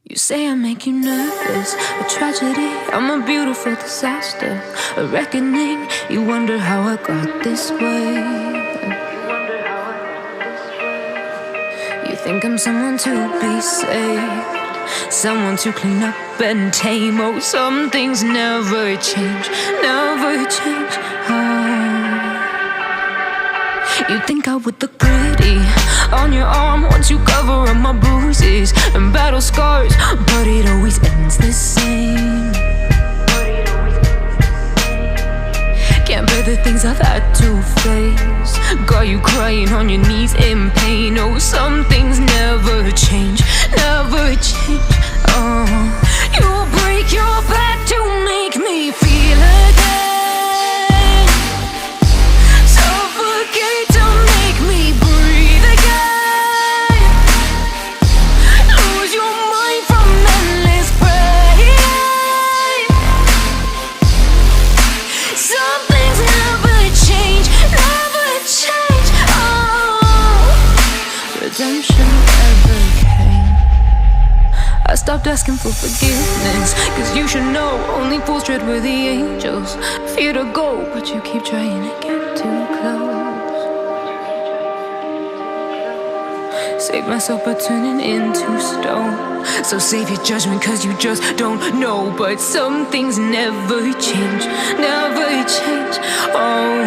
You say I make you nervous, a tragedy, I'm a beautiful disaster, a reckoning. You wonder how I got this way. You think I'm someone to be saved, someone to clean up and tame. Oh, some things never change, never change. You think I would look pretty on your arm once you cover up my bruises and battle scars, but it always ends the same. Can't bear the things I've had to face, got you crying on your knees in pain. Oh, some things never change, never change. Oh, you'll break your back to make me feel again, suffocate to make me breathe again, lose your mind from endless pain. Some things never change, never change. Oh, redemption ever came. I stopped asking for forgiveness, cause you should know only fools tread where the angels fear to go, but you keep trying to get too close. Save myself by turning into stone, so save your judgment cause you just don't know. But some things never change, never change. Oh,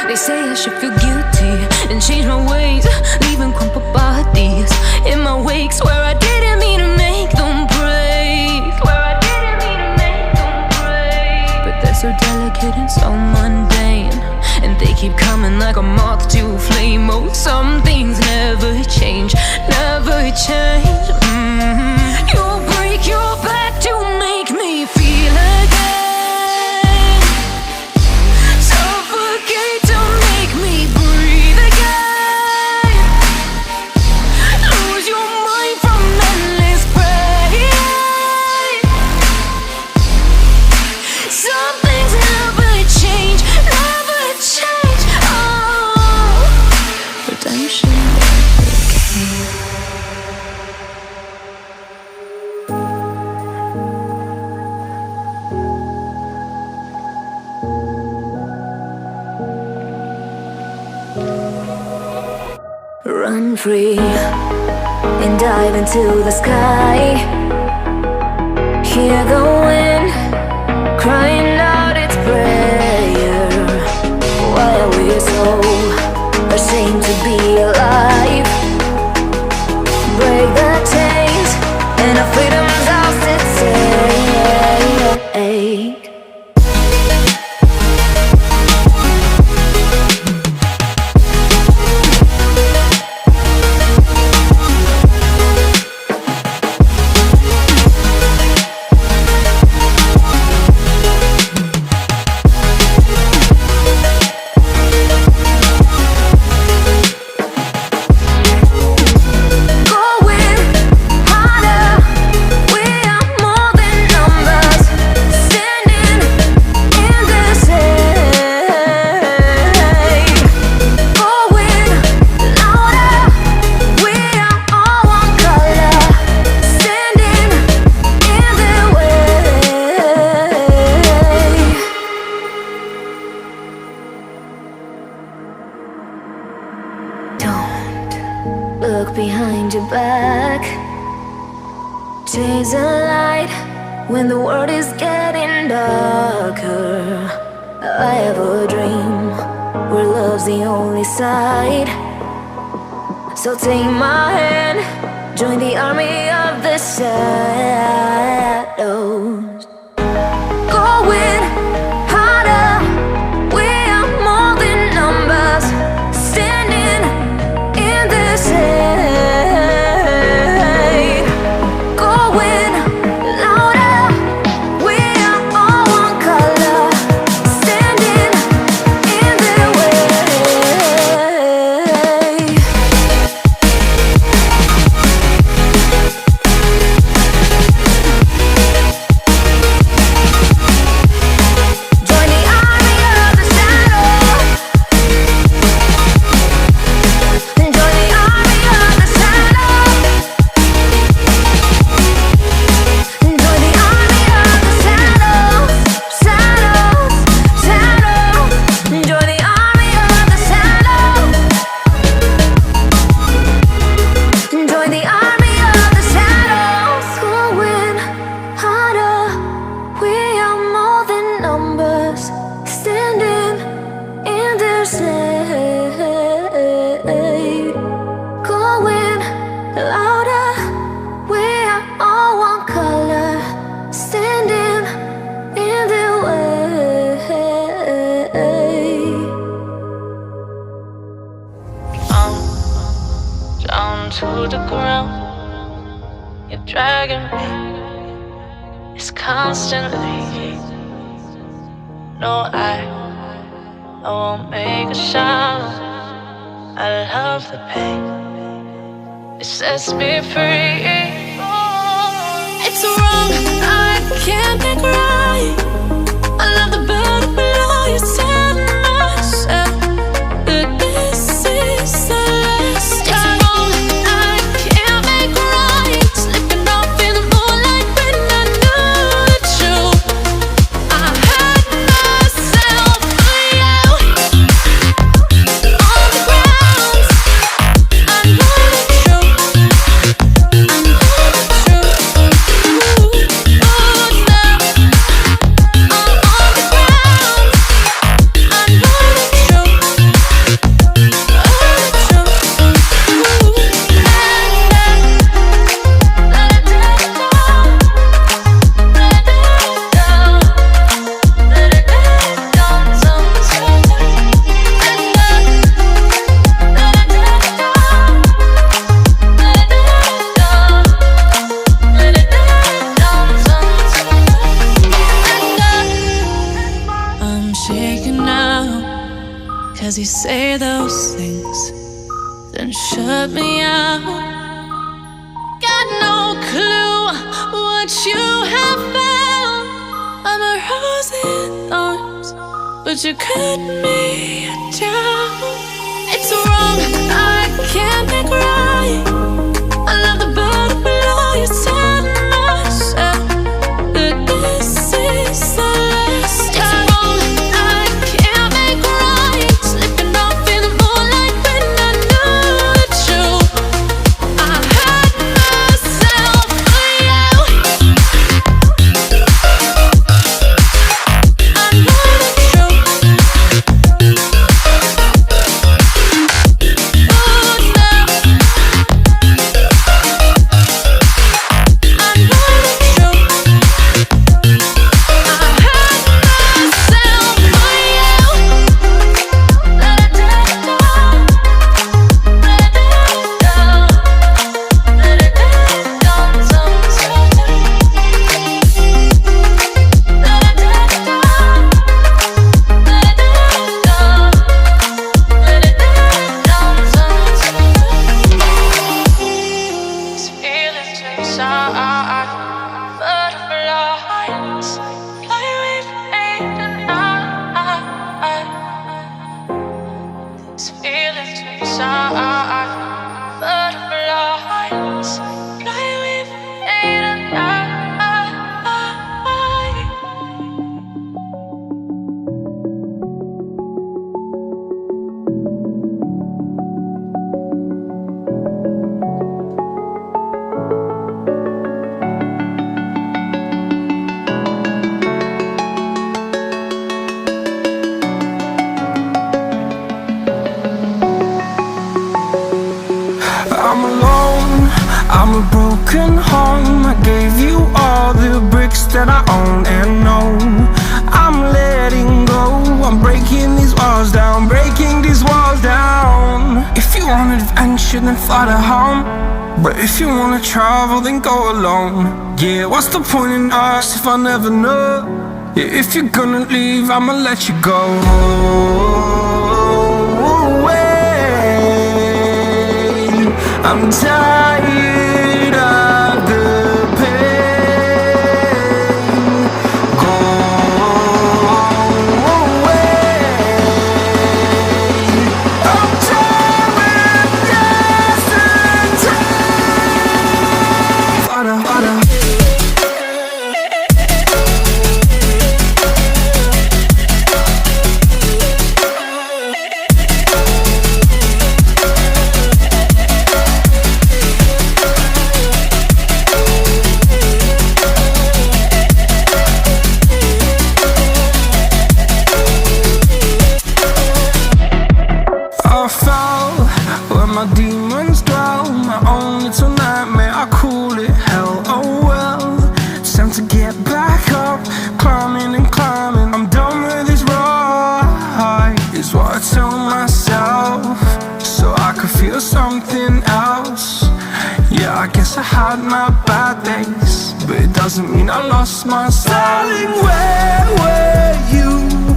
they say I should feel guilty and change my ways, leaving crumpled bodies in my wake. Swear I didn't mean to make them break, swear I didn't mean to make them break. But they're so delicate and so mundane, and they keep coming like a moth to a flame. Oh, some things never change, never change. You'll break your back to make me feel again, suffocate to make me breathe again, lose your mind from endless pain. Some things never change, never change. Oh, redemption never came. Run free and dive into the sky. Hear the wind crying out its prayer. Why are we so ashamed to be alive? Break the chains and our freedom's ours to take. Look behind your back, chase a light when the world is getting darker. I have a dream where love's the only side. So take my hand, join the army of the shadows. Going harder, we are more than numbers, standing in the shade. Going louder, we are all one color, standing in the way. around. You're dragging me. It's constantly. No, I won't make a sound. I love the pain. It sets me free. It's wrong, I can't make right. I love the bird below you. Tell myself that this is the last time. It's wrong, I can't make right. Slipping off in the moonlight when I knew the truth. I had myself for you. On the ground, I know the truth. I know the truth. Oh, now I'm on the ground. I know the truth. I'm shaking now, 'cause you say those things, then shut me out. Got no clue what you have found. I'm a rose in thorns, but you cut me down. It's wrong, I can't make right. I love the bird below you. Tell myself that this is the last time. It's wrong, I can't make right. Slipping off in the moonlight when I knew the truth. I had myself for you. I know the truth. Oh, now I know the truth. I had myself for you. Let it down, let it down, let it down, sometimes. Let it down, let it down, let it down, sometimes. These feelings inside, butterflies fly with me tonight. These feelings inside, butterflies fly with me tonight. I'm alone, I'm a broken home. I gave you all the bricks that I own and know. I'm letting go, I'm breaking these walls down, breaking these walls down. If you want adventure, then fly to home. But if you wanna travel, then go alone. Yeah, what's the point in us if I never know? Yeah, if you're gonna leave, I'ma let you go. I'm tired of the pain. Go away. I'm tired of dancing time. Fada, fada. guess I had my bad days, but it doesn't mean I lost my style. Darling, where were you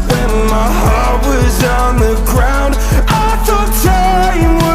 when my heart was on the ground? I thought time